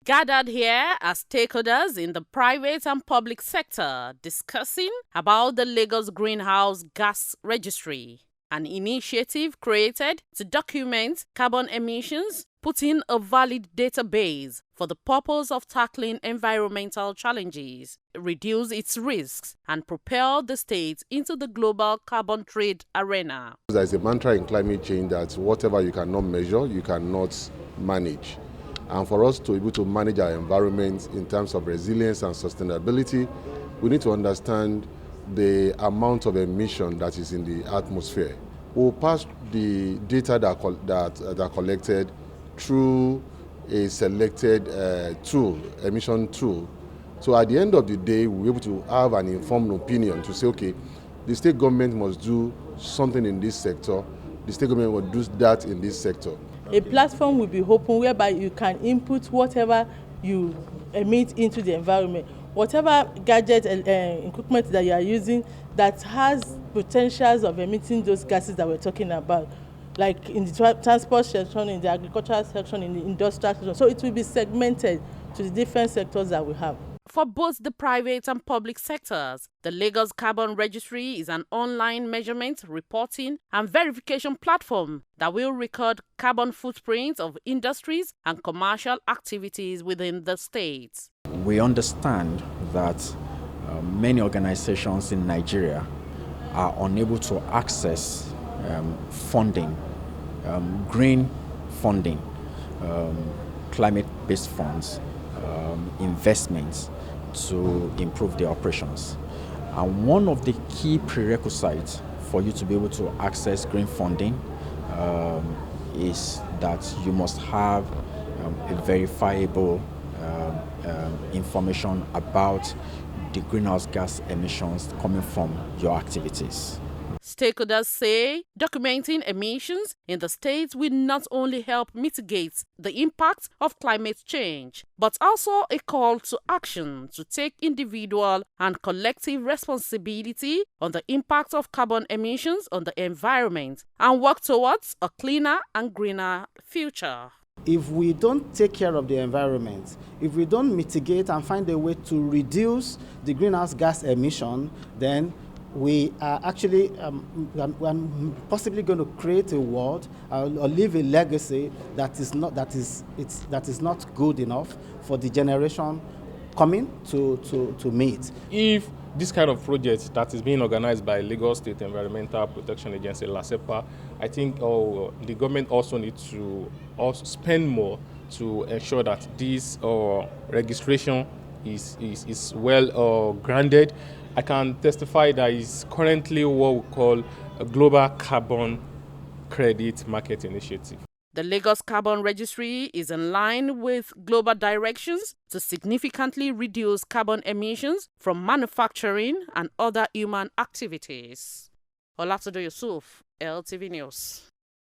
Gathered here are stakeholders in the private and public sector discussing about the Lagos Greenhouse Gas Registry, an initiative created to document carbon emissions, put in a valid database for the purpose of tackling environmental challenges, reduce its risks, and propel the state into the global carbon trade arena. There's a mantra in climate change that whatever you cannot measure, you cannot manage. And for us to be able to manage our environment in terms of resilience and sustainability, we need to understand the amount of emission that is in the atmosphere. We'll pass the data that are collected through a selected emission tool. So at the end of the day, we'll be able to have an informed opinion to say, okay, the state government must do something in this sector, the state government will do that in this sector. A platform will be open whereby you can input whatever you emit into the environment. Whatever gadget and equipment that you are using that has potentials of emitting those gases that we're talking about, like in the transport section, in the agricultural section, in the industrial section. So it will be segmented to the different sectors that we have. For both the private and public sectors, the Lagos Carbon Registry is an online measurement, reporting, and verification platform that will record carbon footprints of industries and commercial activities within the state. We understand that many organizations in Nigeria are unable to access funding, green funding, climate-based funds, investments to improve their operations. And one of the key prerequisites for you to be able to access green funding is that you must have a verifiable information about the greenhouse gas emissions coming from your activities. Stakeholders say documenting emissions in the state will not only help mitigate the impact of climate change, but also a call to action to take individual and collective responsibility on the impact of carbon emissions on the environment and work towards a cleaner and greener future. If we don't take care of the environment, if we don't mitigate and find a way to reduce the greenhouse gas emission, then we are actually possibly going to create a world or leave a legacy that is not good enough for the generation coming to meet. If this kind of project that is being organized by Lagos State Environmental Protection Agency, LASEPA, I think the government also needs to also spend more to ensure that this registration is well grounded. I can testify that it's currently what we call a global carbon credit market initiative. The Lagos Carbon Registry is in line with global directions to significantly reduce carbon emissions from manufacturing and other human activities. Olatudo Yusuf, LTV News.